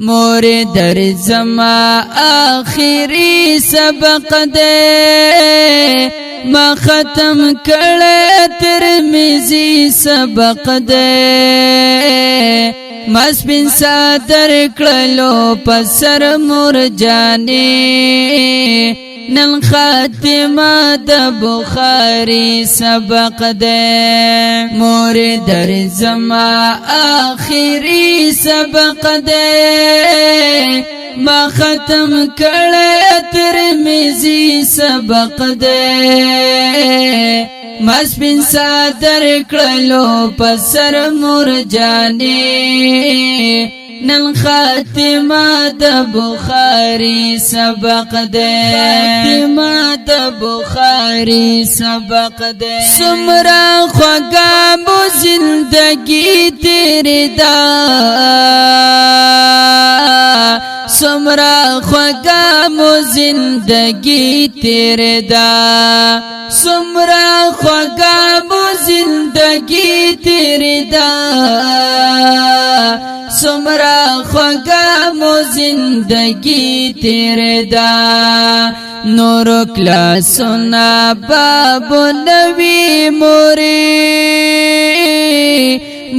مور در زما آخری سبق دے ما ختم کړه ترمذی سبق دے ما سپین صدر کړلو پسر مور جانی نن خاتمه د بخاری سبق دے مور در زما آخری سبق دے ما ختم کړه ترمذی سبق دے ما سپین صدر کړلو پسر مور جانی نن خاتمه د بخاری سبق دے خاتمه د بخاری سبق دے سمرا خوږه مو زندگی تیرے دا سمرا خوږه مو زندگی تیرے دا سمرا خوږه مو زندگی تیرے دا سمرا خوږه مو زندگی تیرے دا نور کلا سنا بابو نبی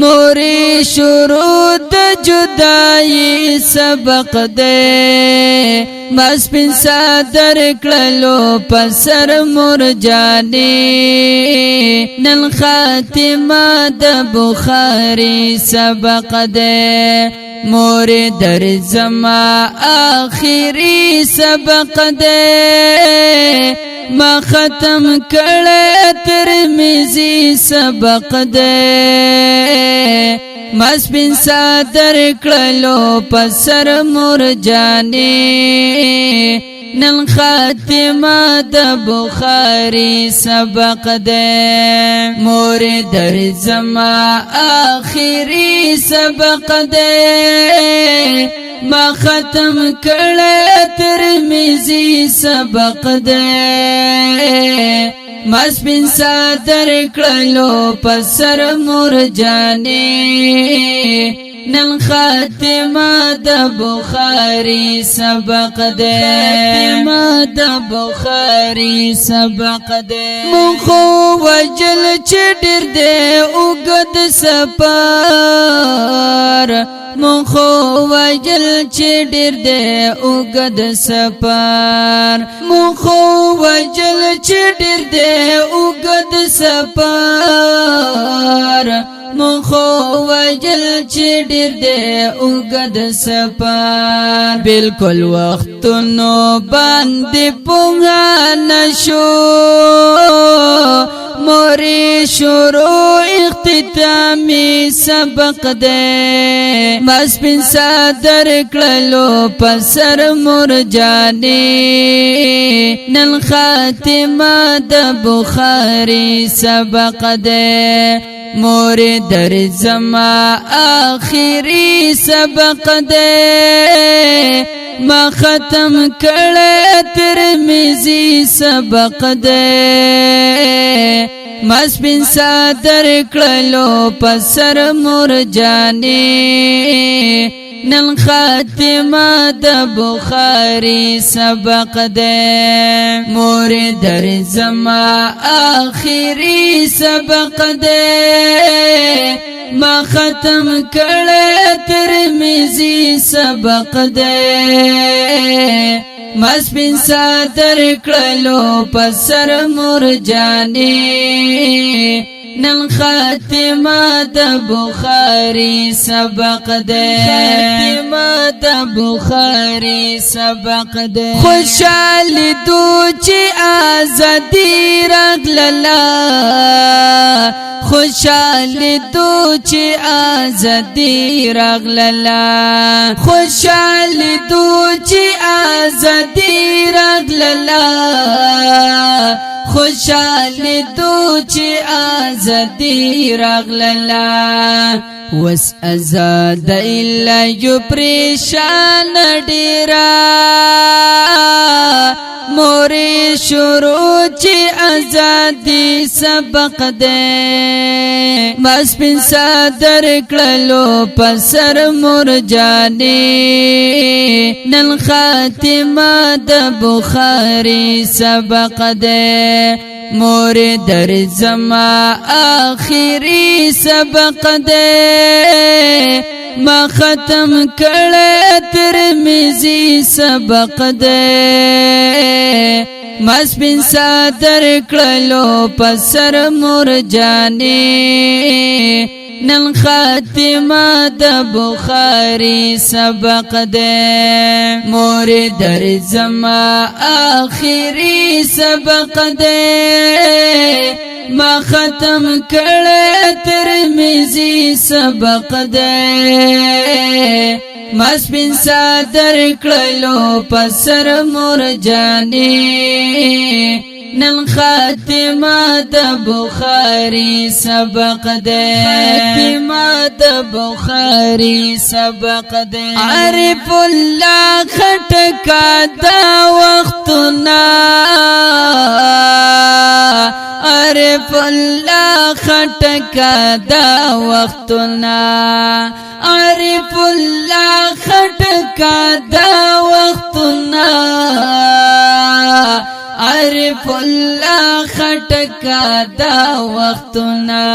موری شروع د جدائی سبق دے بس پن صدر کړلو پسر مور جانی نن خاتمه د بخاری سبق دے مور در زما آخری سبق دے ما ختم کړه ترمذی سبق دے ما سپین صدر کړلو پسر مور جانی نن خاتمه د بخاری سبق دے مور در زما آخری سبق دے ما ختم کړه ترمذی سبق دے ما سپین صدر کړلو پسر مور جانی نن خاتمه د بخاری سبق دے خاتمه د بخاری سبق دے مخو وجل چډر دے اوګد سپار مخو وجل چډر دے اوګد سپار مخو وجل چډر دے اوګد سپار مخو وجل چډر دے اوګد سپار بالکل وخت نو باندې پوها نشو موری شروع اختتامی سبق دے بس پن صدر کړلو پسر مور جانی نن خاتمه د بخاری سبق دے مور در زما آخری سبق دے ما ختم کړه ترمذی سبق دے ما سپین صدر کړلو پسر مور جانی نن خاتمه د بخاری سبق دے مور در زما آخری سبق دے ما ختم کړه ترمذی سبق دے ما سپین صدر کړلو پسر مور جانی نن خاتمه د بخاری سبق دے خاتمه د بخاری سبق دے خوشحال دو چې آزادی راغللا خوشحال دو چې آزادی راغللا خوشحال دو چې آزادی راغللا خوشحال دو چې آزادی راغللا وس آزاد الا یو پریشان ډیرا مورې شروع چې ازادي سبق دے بس پن صدر کړلو پسر مرجانی نن خاتمه د بخاری سبق دے مور در زما آخری سبق دے ما ختم کړه ترمذی سبق دے مسبن صدر کړلو پسر مرجانی نن خاتمه د بخاری سبق دے مور در زما آخری سبق دے ما ختم کړه ترمذی سبق دے مسبن صدر کړلو پسر مرجانی نن خاتمه د بخاری سبق دے خاتمه د بخاری سبق دے عارف الله خټکا دا وختنا عارف الله خټکا دا وختنا عارف الله خټکا دا وختنا عارف الله خټکا دا وختنا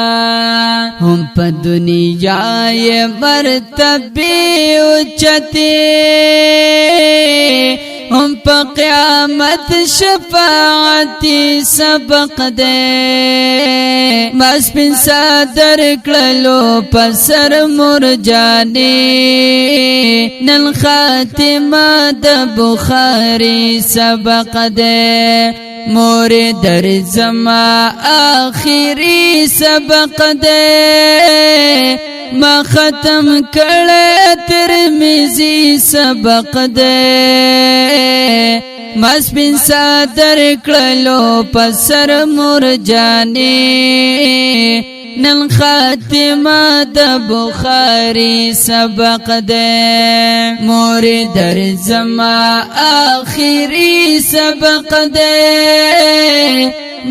هم په دنیا یې مرتبه اوچته هم په قیامت شفاعت سبق دے بس پن صدر کړلو پسر مرجانی نن خاتمه د بخاری سبق دے مور در زما آخری سبق دے ما ختم کړه ترمذی سبق دے مسبن صدر کړلو پسر مرجانی نن خاتمه د بخاری سبق دے مور در زما آخری سبق دے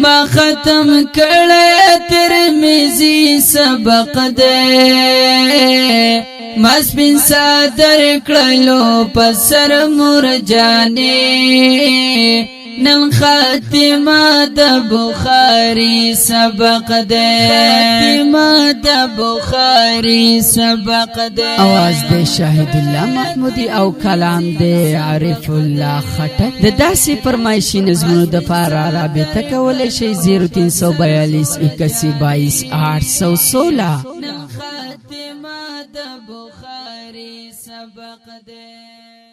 ما ختم کړه ترمذی سبق دے مسبن صدر کړلو پسر مرجانی نن خاتمه د بخاری سبق دے خاتمه د بخاری سبق دے आवाज دے شاهد الله محمودی او کلام دے عارف الله خټک د داسې فرمایشي نظمونو د پاره رابطه کولای شئ 0342 8122 816 خاتمه د بخاری سبق دے